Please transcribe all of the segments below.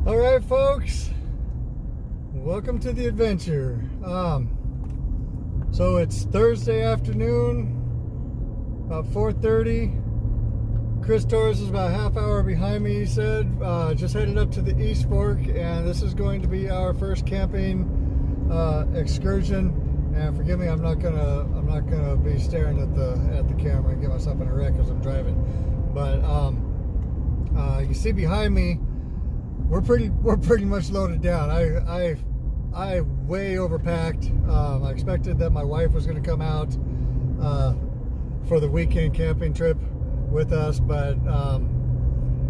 All right, folks, welcome to the adventure. So it's Thursday afternoon, about 4:30. Chris Torres is about a half hour behind me, he said. Just headed up to the East Fork, and this is going to be our first camping excursion. And forgive me, I'm not gonna be staring at the camera and get myself in a wreck as I'm driving. But you see behind me, we're pretty much loaded down. I way overpacked. I expected that my wife was going to come out for the weekend camping trip with us, but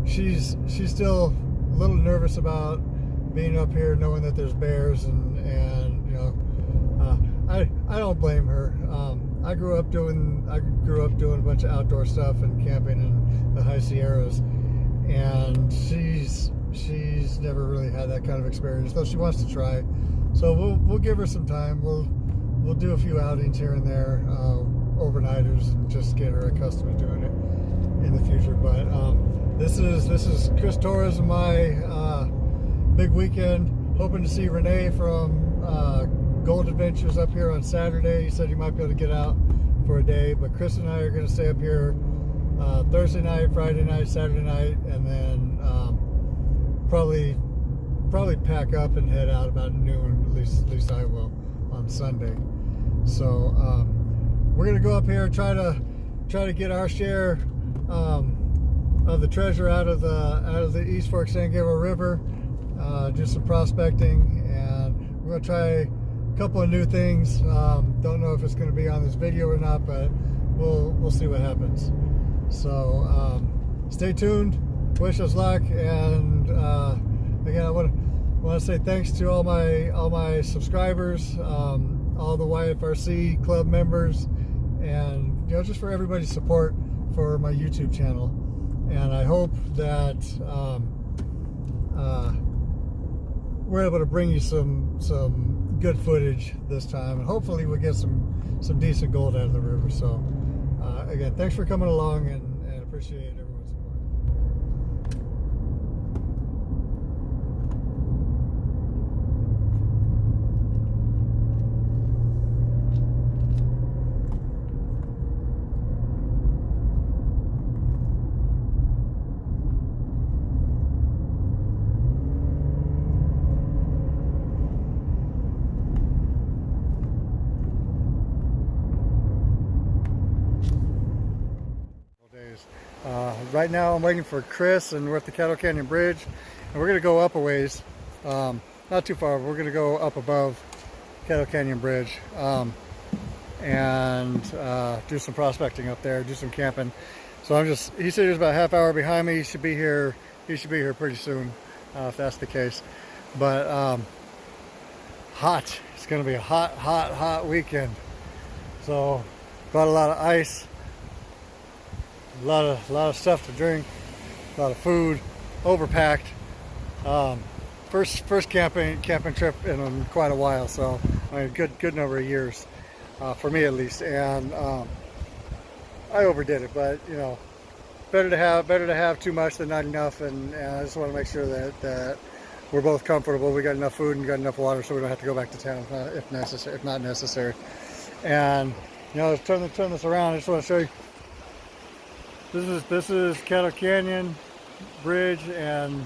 she's still a little nervous about being up here, knowing that there's bears, and you know, I don't blame her. I grew up doing a bunch of outdoor stuff and camping in the high Sierras, and she's never really had that kind of experience, though she wants to try. So we'll give her some time. We'll do a few outings here and there, overnighters, and just get her accustomed to doing it in the future. But this is Chris Torres and my big weekend. Hoping to see Renee from Gold Adventures up here on Saturday. He said he might be able to get out for a day, but Chris and I are going to stay up here Thursday night, Friday night, Saturday night, and then probably pack up and head out about noon. At least I will on Sunday. So we're gonna go up here, try to get our share of the treasure out of the East Fork San Gabriel River. Do some prospecting, and we're gonna try a couple of new things. Don't know if it's gonna be on this video or not, but we'll see what happens. So stay tuned. Wish us luck, and again, I want to say thanks to all my subscribers, all the YFRC club members, and just for everybody's support for my YouTube channel. And I hope that we're able to bring you some good footage this time, and hopefully we'll get some decent gold out of the river. So again, thanks for coming along, and appreciate everyone's support. Right now I'm waiting for Chris, and we're at the Cattle Canyon Bridge, and we're going to go up a ways, not too far, but we're going to go up above Cattle Canyon Bridge, and do some prospecting up there, do some camping. So he said he was about a half hour behind me. He should be here pretty soon, if that's the case. But hot. It's going to be a hot weekend. So brought a lot of ice, a lot of stuff to drink, a lot of food, overpacked. First camping trip in quite a while, so I mean, good number of years, for me at least. And I overdid it, but better to have too much than not enough. And I just want to make sure that we're both comfortable. We got enough food and got enough water, so we don't have to go back to town if not necessary. And let's turn this around. I just want to show you. This is Cattle Canyon Bridge, and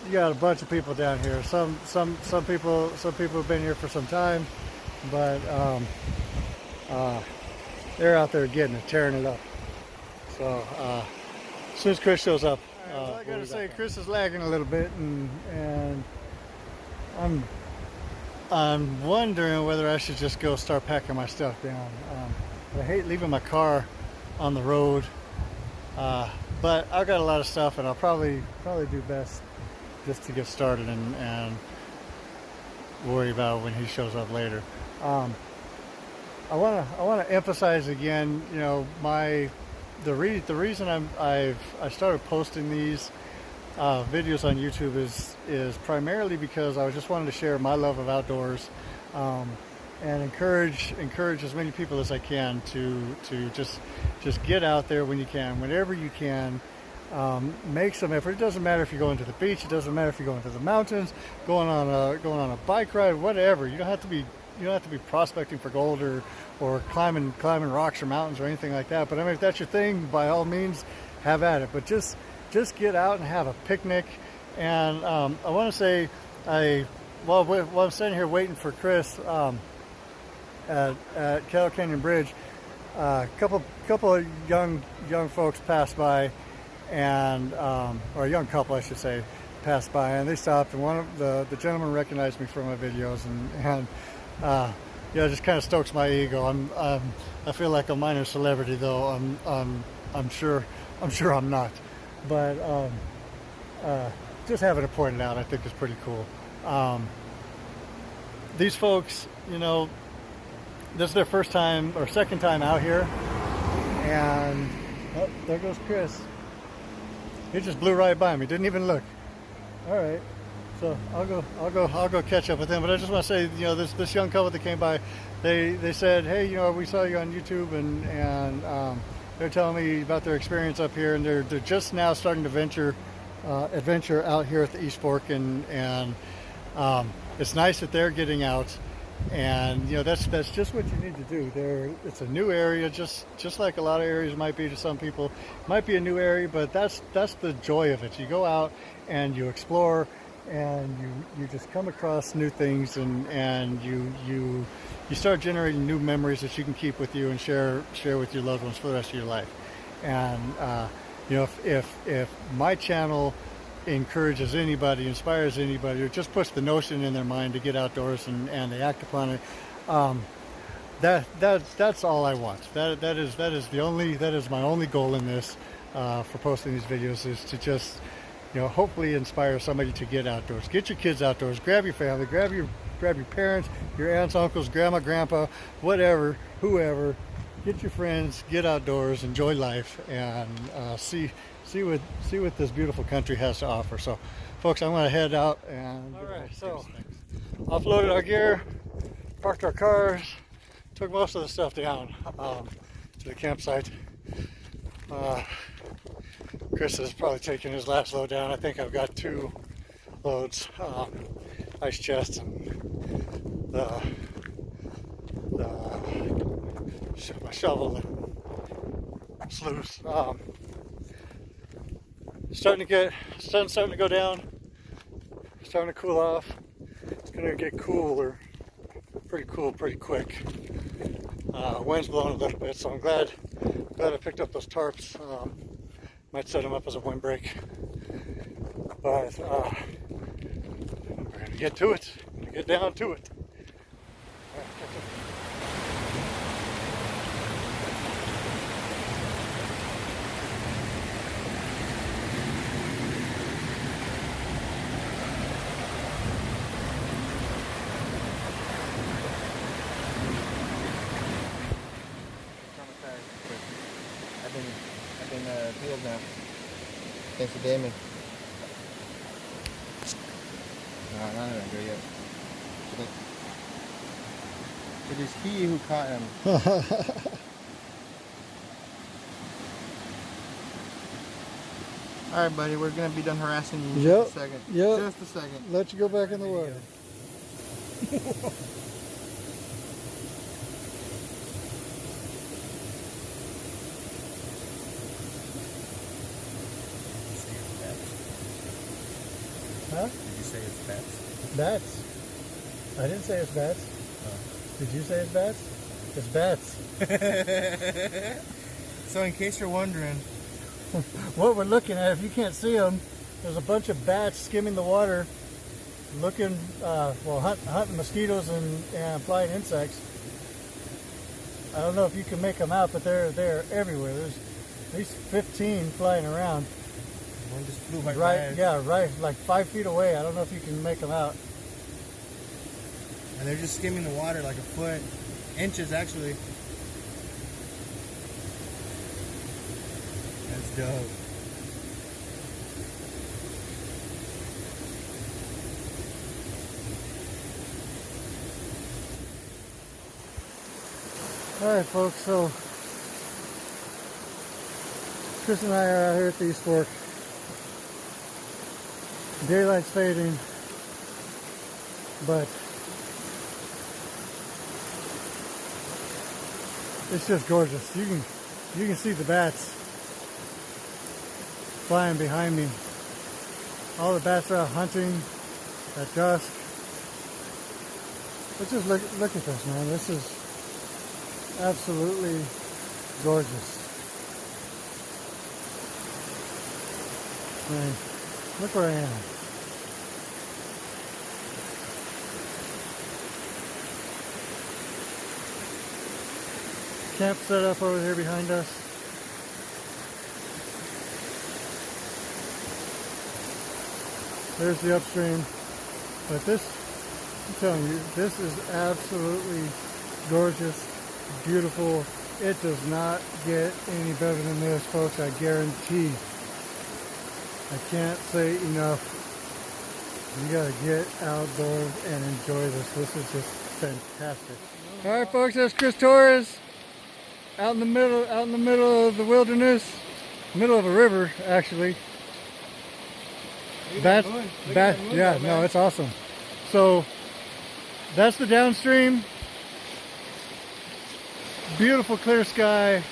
you got a bunch of people down here. Some people have been here for some time, but they're out there getting it, tearing it up. So as soon as Chris shows up, so I gotta say, Chris is lagging a little bit, and I'm wondering whether I should just go start packing my stuff down. I hate leaving my car on the road, but I've got a lot of stuff, and I'll probably do best just to get started and worry about when he shows up later. I want to emphasize again, the reason I started posting these videos on YouTube is primarily because I just wanted to share my love of outdoors, and encourage as many people as I can to just get out there when you can, whenever you can, make some effort. It doesn't matter if you're going to the beach. It doesn't matter if you're going to the mountains, going on a bike ride, whatever. You don't have to be prospecting for gold or climbing rocks or mountains or anything like that. But I mean, if that's your thing, by all means, have at it. But just get out and have a picnic. And I want to say, while I'm sitting here waiting for Chris at Kettle Canyon Bridge, a couple of young folks passed by, and or a young couple, I should say, passed by, and they stopped, and one of the gentleman recognized me from my videos, and yeah, it just kind of stokes my ego. I feel like a minor celebrity, though. I'm sure I'm not, but just having it pointed out, I think, is pretty cool. These folks, you know, this is their first time or second time out here, and oh, there goes Chris. He just blew right by me, didn't even look. All right, so I'll go catch up with him. But I just want to say, you know, this young couple that came by, they said, hey, you know, we saw you on YouTube, and they're telling me about their experience up here, and they're just now starting to adventure out here at the East Fork, and it's nice that they're getting out. And you know, that's just what you need to do. It's a new area, just like a lot of areas might be to some people. It might be a new area, but that's the joy of it. You go out and you explore, and you just come across new things, and you start generating new memories that you can keep with you and share with your loved ones for the rest of your life. And you know, if my channel encourages anybody, inspires anybody, or just puts the notion in their mind to get outdoors and they act upon it, that's all I want. That is my only goal in this, for posting these videos, is to just, you know, hopefully inspire somebody to get outdoors. Get your kids outdoors. Grab your family. Grab your parents, your aunts, uncles, grandma, grandpa, whatever, whoever. Get your friends. Get outdoors. Enjoy life, and see what this beautiful country has to offer. So, folks, I'm going to head out and all right. So, offloaded our gear, parked our cars, took most of the stuff down to the campsite. Chris is probably taking his last load down. I think I've got 2 loads, ice chest and my shovel and sluice. Starting to go down, starting to cool off. It's going to get cooler, pretty cool, pretty quick. Wind's blowing a little bit, so I'm glad I picked up those tarps. Might set them up as a windbreak, but we're going to get to it, get down to it. I've been peeled now. Thanks to Damon. No, not even good yet. It is he who caught him. Alright, buddy, we're going to be done harassing you in just a second. Yep. Just a second. Let you go back in the water. Huh? Did you say it's bats? Bats. I didn't say it's bats. Oh. Did you say it's bats? It's bats. So in case you're wondering, what we're looking at, if you can't see them, there's a bunch of bats skimming the water, looking, hunting mosquitoes and flying insects. I don't know if you can make them out, but they're everywhere. There's at least 15 flying around. one just flew right by. Yeah, right, like 5 feet away. I don't know if you can make them out. And they're just skimming the water like a foot, inches actually. That's dope. Alright folks, so Chris and I are out here at the East Fork. Daylight's fading, but it's just gorgeous. You can see the bats flying behind me. All the bats are out hunting at dusk. But just look at this, man. This is absolutely gorgeous. I mean, look where I am. Camp set up over here behind us. There's the upstream. But this, I'm telling you, this is absolutely gorgeous, beautiful. It does not get any better than this, folks, I guarantee. I can't say enough. You gotta get outdoors and enjoy this. This is just fantastic. All right, folks, that's Chris Torres out in the middle of the wilderness, middle of a river, actually. Yeah, no, it's awesome. So that's the downstream. Beautiful clear sky,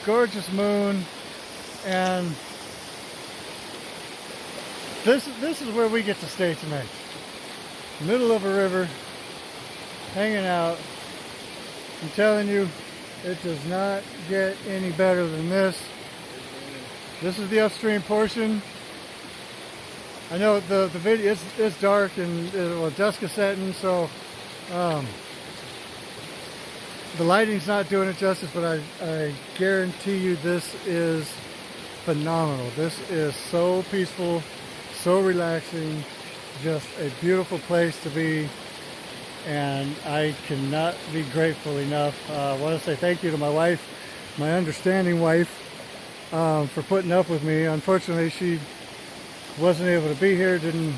gorgeous moon, and this is where we get to stay tonight. Middle of a river, hanging out. I'm telling you, it does not get any better than this. This is the upstream portion. I know the video is dark and well, dusk is setting, so the lighting's not doing it justice, but I guarantee you this is phenomenal. This is so peaceful, so relaxing, just a beautiful place to be, and I cannot be grateful enough. I want to say thank you to my wife, my understanding wife, for putting up with me. Unfortunately, she wasn't able to be here, didn't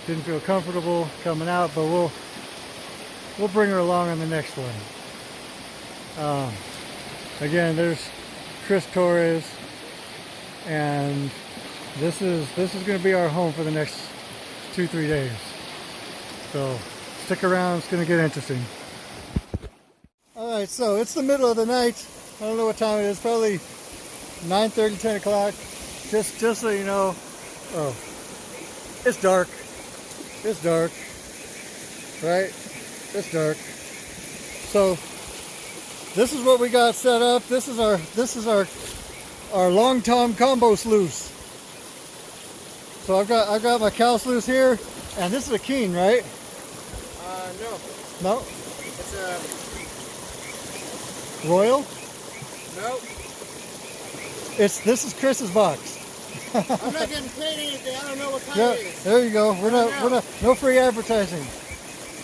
feel comfortable coming out, but we'll bring her along on the next one. Again, there's Chris Torres, and this is going to be our home for the next 2-3 days. So stick around, it's going to get interesting. All right, so it's the middle of the night. I don't know what time it is, probably 9:30, 10 o'clock. Just so you know, oh, it's dark. It's dark, right? It's dark. So this is what we got set up. This is our long tom combo sluice. So I've got my cow sluice here, and this is a Keen, right? No. No? It's a Royal? no. This is Chris's box. I'm not getting paid anything. I don't know what kind Yeah, it is. there you go. We're not no free advertising.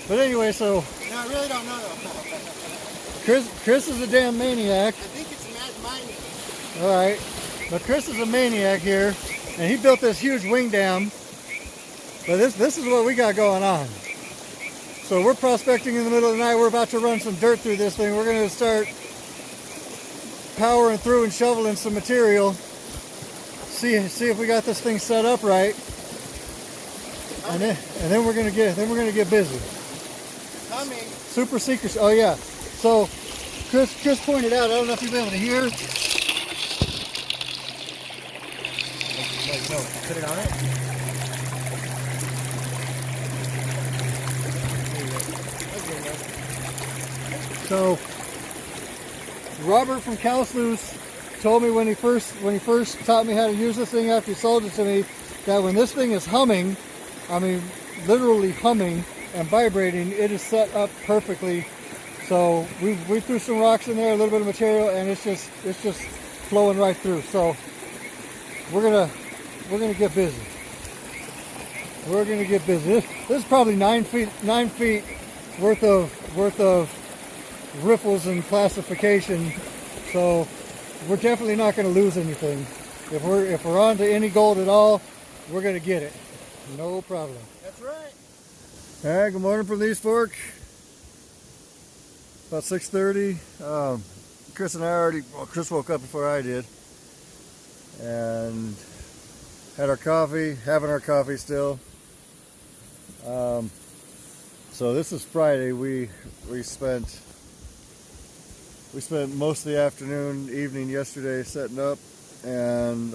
But anyway, so No, I really don't know though. Chris is a damn maniac. I think it's mine. All right, but Chris is a maniac here, and he built this huge wing dam. But this is what we got going on. So we're prospecting in the middle of the night. We're about to run some dirt through this thing. We're going to start powering through and shoveling some material. See if we got this thing set up right. And then we're going to get busy. Coming. Super secret. Oh yeah. So Chris pointed out, I don't know if you'll be able to hear. No, put it on it. So Robert from Cow Sluice told me when he first taught me how to use this thing after he sold it to me, that when this thing is humming, I mean literally humming and vibrating, it is set up perfectly. So we threw some rocks in there, a little bit of material, and it's just flowing right through. So we're gonna get busy. We're gonna get busy. This is probably 9 feet worth of riffles and classification. So we're definitely not gonna lose anything. If we're on to any gold at all, we're gonna get it. No problem. That's right. All right, good morning from the East Fork. About 6:30. Chris and I Chris woke up before I did. And had our coffee, having our coffee still. So this is Friday. We spent most of the afternoon, evening yesterday setting up and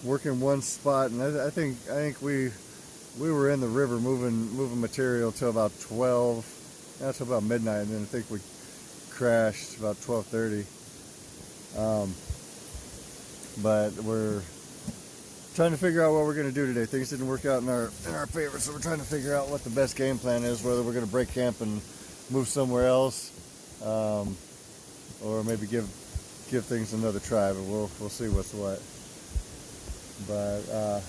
working one spot, and I think we were in the river moving material till about 12, till about midnight, and then I think we crashed about 12:30. But we're trying to figure out what we're going to do today. Things didn't work out in our favor, so we're trying to figure out what the best game plan is, whether we're going to break camp and move somewhere else, or maybe give things another try. But we'll see what's what. But a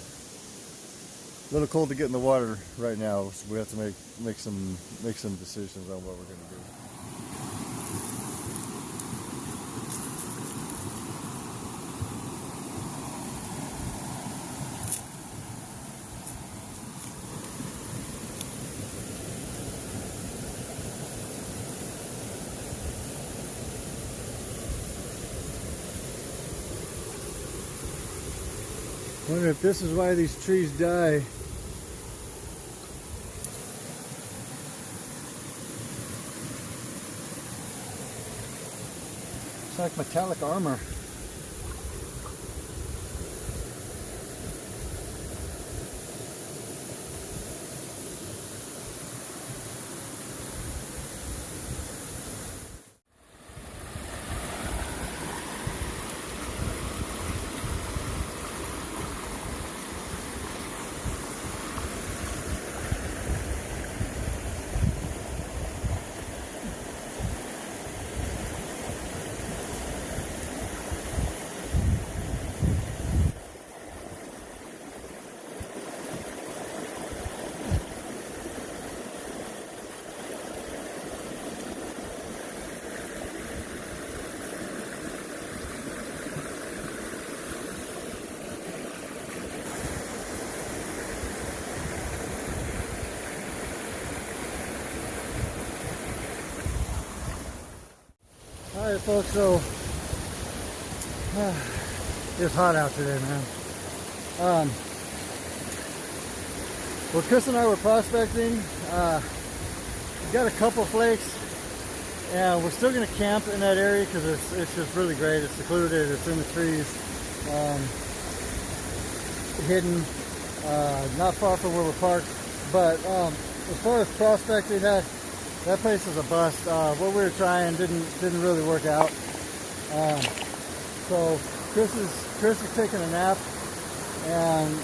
little cold to get in the water right now, so we have to make some decisions on what we're going to do. I wonder if this is why these trees die. It's like metallic armor. Alright folks, so it's hot out today, man. Well, Chris and I were prospecting. We got a couple flakes, and we're still going to camp in that area because it's just really great. It's secluded, it's in the trees, hidden, not far from where we're parked. But as far as prospecting, that place is a bust. What we were trying didn't really work out. So Chris is taking a nap, and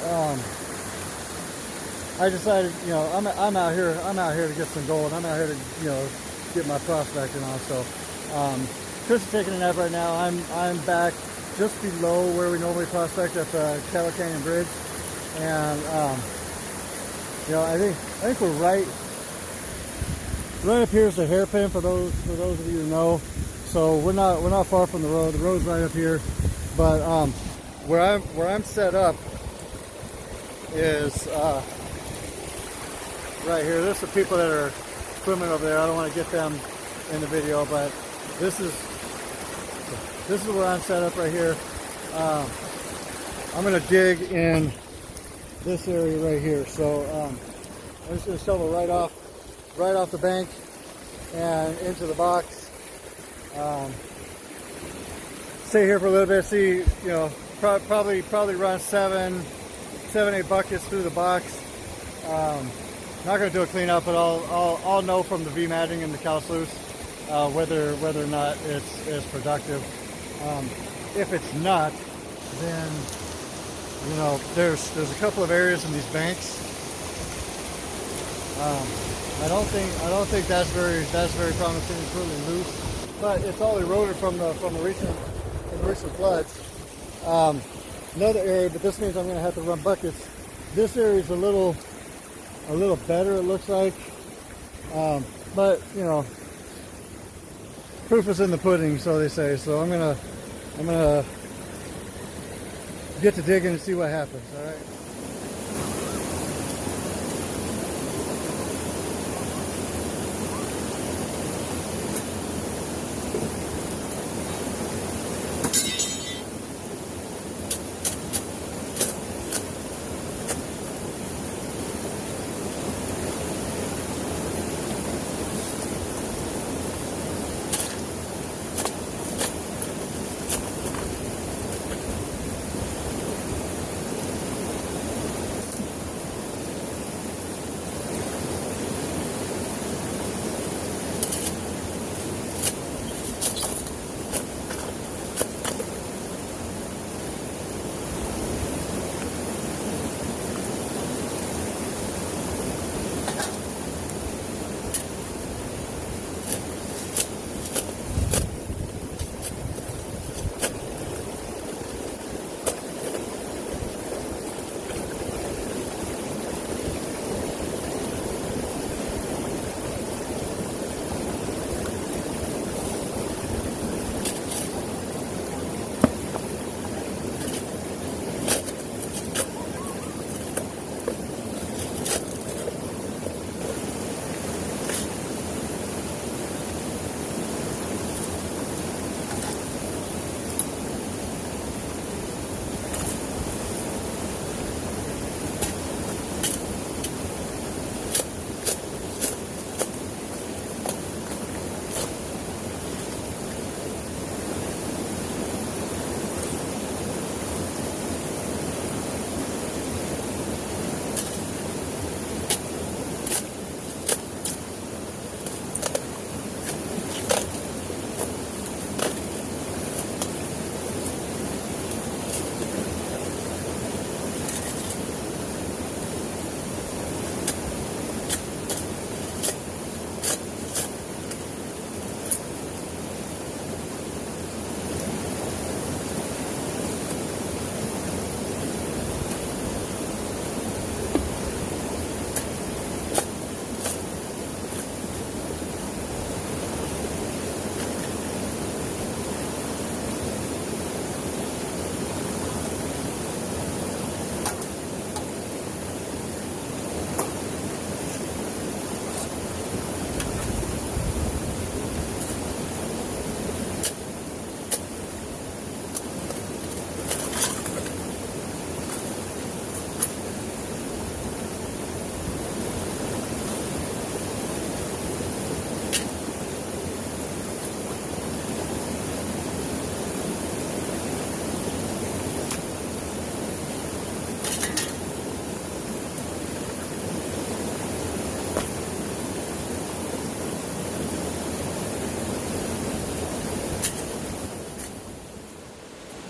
I decided, I'm out here to get some gold. I'm out here to, get my prospecting on. So Chris is taking a nap right now. I'm back just below where we normally prospect at the Kettle Canyon Bridge, and I think we're right up here is the hairpin, for those of you who know. So we're not far from the road. The road's right up here, but where I'm set up is right here. There's the people that are swimming over there. I don't want to get them in the video, but this is where I'm set up right here. I'm gonna dig in this area right here. So I'm just gonna shovel right off the bank and into the box. Stay here for a little bit. See, probably run 7-8 buckets through the box. Not going to do a clean up, but I'll know from the V matting and the cow sluice whether or not it's productive. If it's not, then there's a couple of areas in these banks. I don't think that's very promising. It's really loose, but it's all eroded from the recent floods. Another area, but this means I'm going to have to run buckets. This area is a little better, it looks like, but proof is in the pudding, so they say. So I'm gonna get to digging and see what happens. All right.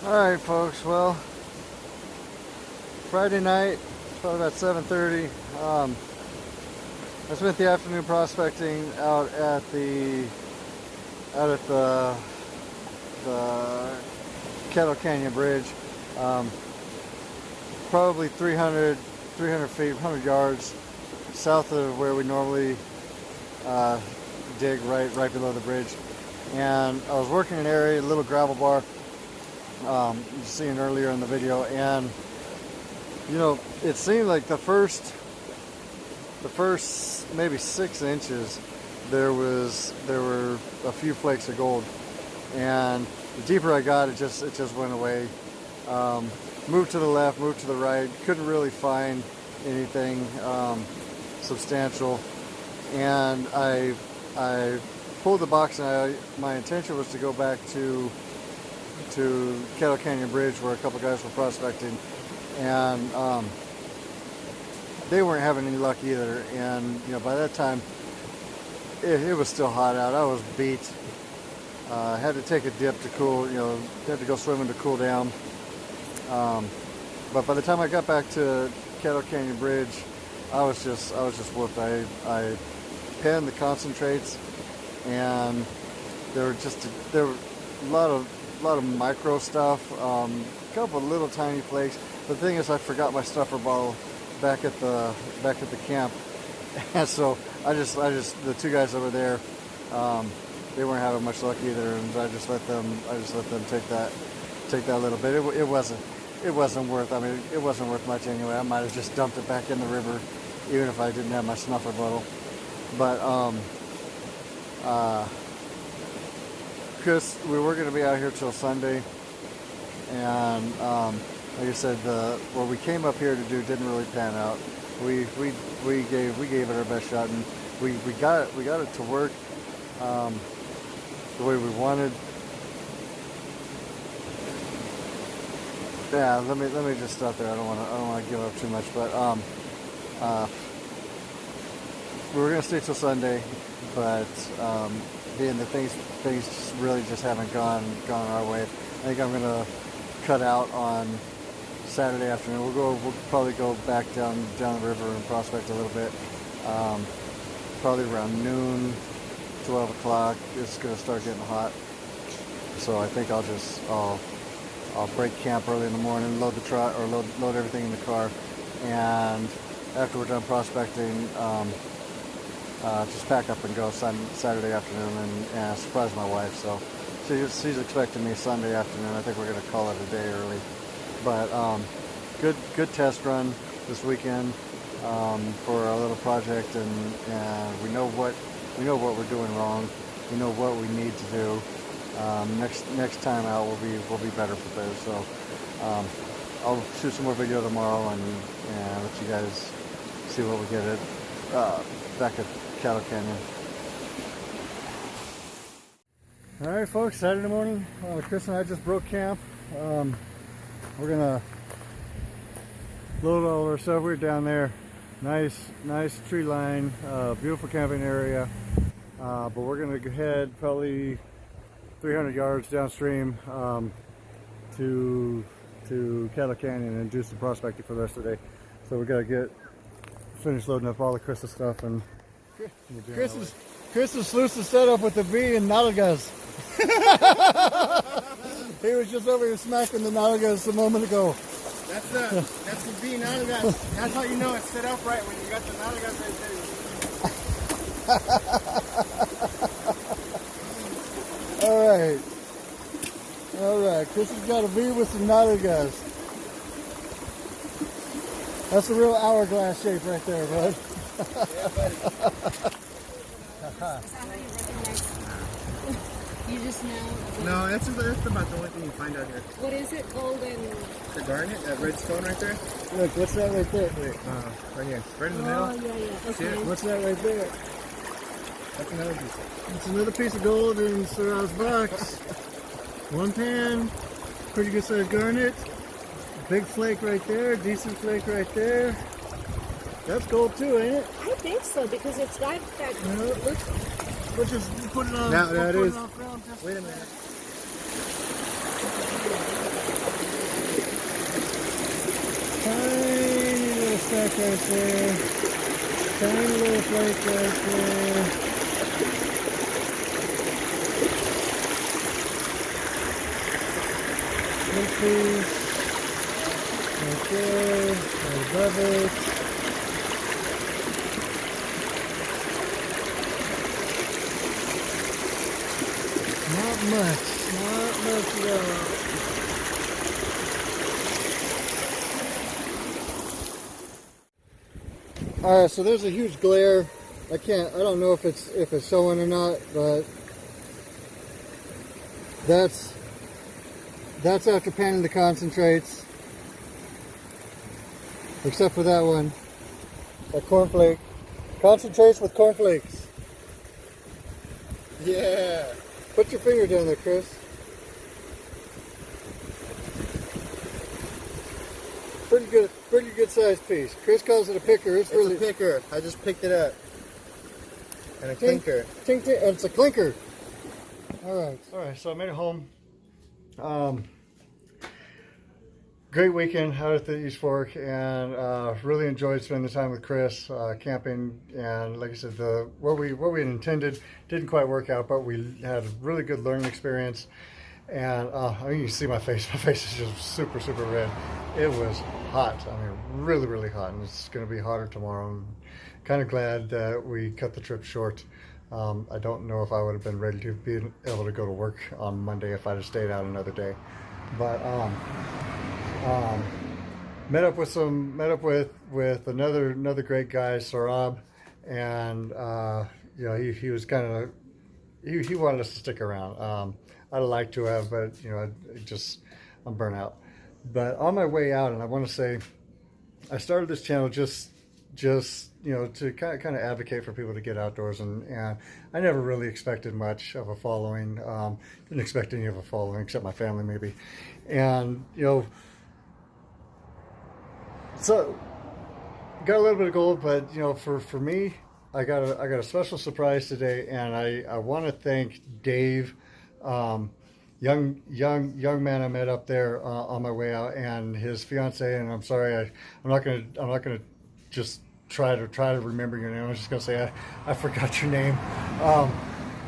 Alright folks, well, Friday night, probably about 7:30. I spent the afternoon prospecting out at the Kettle Canyon Bridge. Probably 300 feet, 100 yards south of where we normally dig, right below the bridge. And I was working an area, a little gravel bar, you seen earlier in the video, and you know, it seemed like the first maybe 6 inches there were a few flakes of gold, and the deeper I got, it just went away. Moved to the left, moved to the right, couldn't really find anything substantial, and I pulled the box, and my intention was to go back to Kettle Canyon Bridge where a couple guys were prospecting, and they weren't having any luck either. And you know, by that time it was still hot out. I was beat. Had to take a dip to cool, you know, had to go swimming to cool down. But by the time I got back to Kettle Canyon Bridge, I was just whooped. I penned the concentrates, and there were a lot of micro stuff, a couple of little tiny flakes. The thing is, I forgot my stuffer bottle back at the camp, and so I just the two guys over there, they weren't having much luck either, and I just let them take that little bit. It wasn't worth. I mean, it wasn't worth much anyway. I might have just dumped it back in the river, even if I didn't have my snuffer bottle. But Chris, we were going to be out here till Sunday, and like I said, what we came up here to do didn't really pan out. We gave it our best shot, and we got it to work the way we wanted. Yeah, let me just stop there. I don't want to give up too much, but we were gonna stay till Sunday, but being the things really just haven't gone our way, I think I'm gonna cut out on Saturday afternoon. We'll probably go back down the river and prospect a little bit. Probably around noon, 12 o'clock. It's gonna start getting hot, so I think I'll break camp early in the morning, load the truck, or load everything in the car, and after we're done prospecting, just pack up and go Saturday afternoon and surprise my wife. So she's expecting me Sunday afternoon. I think we're going to call it a day early. But good test run this weekend for our little project, and we know what we're doing wrong. We know what we need to do. Next time out we'll be better prepared. So I'll shoot some more video tomorrow and let you guys see what we get at back at Kettle Canyon. All right, folks. Saturday morning, Chris and I just broke camp. We're gonna load all our stuff. We're down there. Nice tree line, beautiful camping area. But we're gonna head probably 300 yards downstream to Kettle Canyon and do some prospecting for the rest of the day. So we gotta finish loading up all the Chris's stuff, and Chris is sluiced the setup with the V and Nalgas. He was just over here smacking the Nalgas a moment ago. That's the V Nalgas. That's how you know it's set up right, when you got the Nalgas right there. All right. Chris has got a V with some Nalgas. That's a real hourglass shape right there, bud. Yeah, buddy. You just know. No, that's about the only thing you find out here. What is it? Gold and... The garnet, that red stone right there. Look, what's that right there? Wait, right here, right in the middle. Oh, yeah. See Okay. it? What's that right there? That's another piece. It's another piece of gold in Sarah's box. One pan, pretty good sized garnet. Big flake right there, decent flake right there. That's gold too, ain't it? I think so, because it's got that... Let's just put it on. Now, that put is. it on film just Wait a minute. right there. Tiny little flake right there. Little piece right there, right above it. Not much at all. Alright, so there's a huge glare. I don't know if it's showing or not, but that's after panning the concentrates. Except for that one. That cornflake. Concentrates with cornflakes. Yeah. Put your finger down there, Chris. Pretty good sized piece. Chris calls it a picker. It's really a picker. I just picked it up. And a Tink, clinker. Tink, tink, and it's a clinker. All right. So I made it home. Great weekend out at the East Fork, and really enjoyed spending the time with Chris, camping, and like I said, what we had intended didn't quite work out, but we had a really good learning experience. And I mean, you can see my face. My face is just super red. It was hot. I mean, really hot, and it's going to be hotter tomorrow. I'm kind of glad that we cut the trip short. I don't know if I would have been ready to be able to go to work on Monday if I'd have stayed out another day, but met up with another great guy, Sarab, and you know, he was kind of he wanted us to stick around. I'd like to have, but you know, I'm burnt out. But on my way out, and I want to say, I started this channel just you know, to kind of advocate for people to get outdoors, and I never really expected much of a following. Didn't expect any of a following except my family maybe, and you know. So, got a little bit of gold, but you know, for me, I got a special surprise today, and I want to thank Dave, young man I met up there on my way out, and his fiance. And I'm sorry, I'm not gonna just try to remember your name. I'm just gonna say I forgot your name.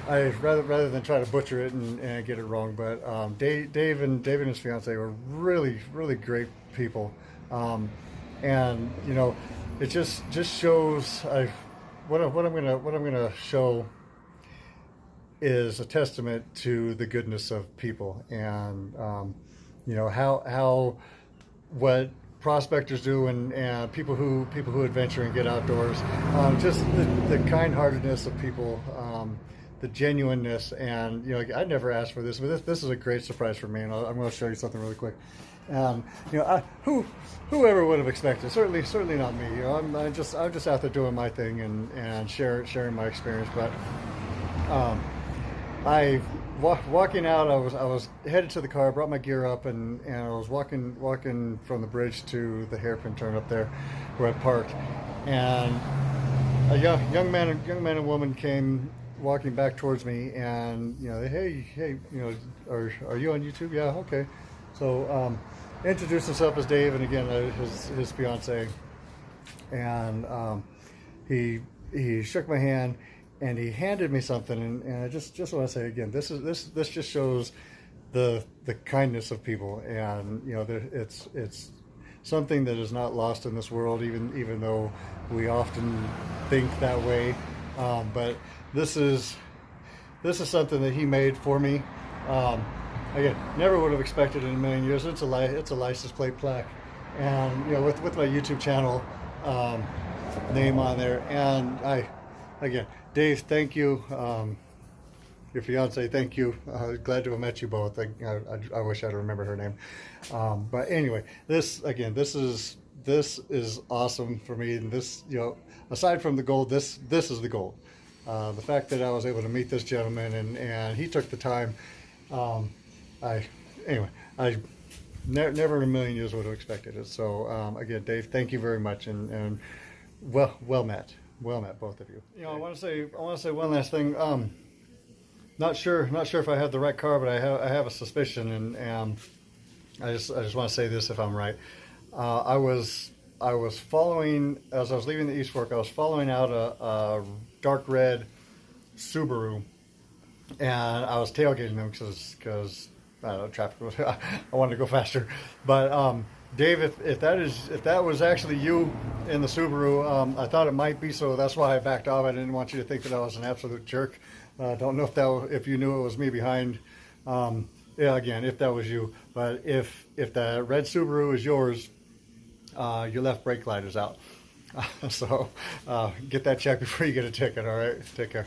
I rather than try to butcher it and get it wrong, but Dave and his fiance were really great people. And you know, it just shows what I'm gonna show is a testament to the goodness of people, and you know, how what prospectors do, and people who adventure and get outdoors, just the kind-heartedness of people, the genuineness. And you know, I never asked for this, but this is a great surprise for me, and I'm going to show you something really quick. You know, whoever would have expected? Certainly not me. You know, I'm just out there doing my thing and sharing my experience. But walking out, I was headed to the car, brought my gear up, and I was walking from the bridge to the hairpin turn up there where I parked, and a young man and woman came walking back towards me, and you know, hey, you know, are you on YouTube? Yeah, okay. So introduced himself as Dave, and again, his fiance, and he shook my hand, and he handed me something, and I just want to say again, this just shows the kindness of people, and you know, it's something that is not lost in this world, even though we often think that way. But this is something that he made for me. Again, never would have expected in a million years. It's a license plate plaque, and you know, with my YouTube channel name on there. And again, Dave, thank you. Your fiance, thank you. Glad to have met you both. I wish I'd remember her name. But anyway, this is awesome for me. And this, you know, aside from the gold, this is the gold. The fact that I was able to meet this gentleman, and he took the time. I never in a million years would have expected it. So again, Dave, thank you very much, and well met, both of you. You know, I want to say one last thing. Not sure if I have the right car, but I have a suspicion, and I just want to say this if I'm right. I was I was following, as I was leaving the East Fork, I was following out a dark red Subaru, and I was tailgating them because I don't know, traffic was, I wanted to go faster. But Dave, if that was actually you in the Subaru, I thought it might be, so that's why I backed off. I didn't want you to think that I was an absolute jerk. Don't know if you knew it was me behind. Yeah, again, if that was you. But if the red Subaru is yours, your left brake light is out. So get that checked before you get a ticket. All right, take care.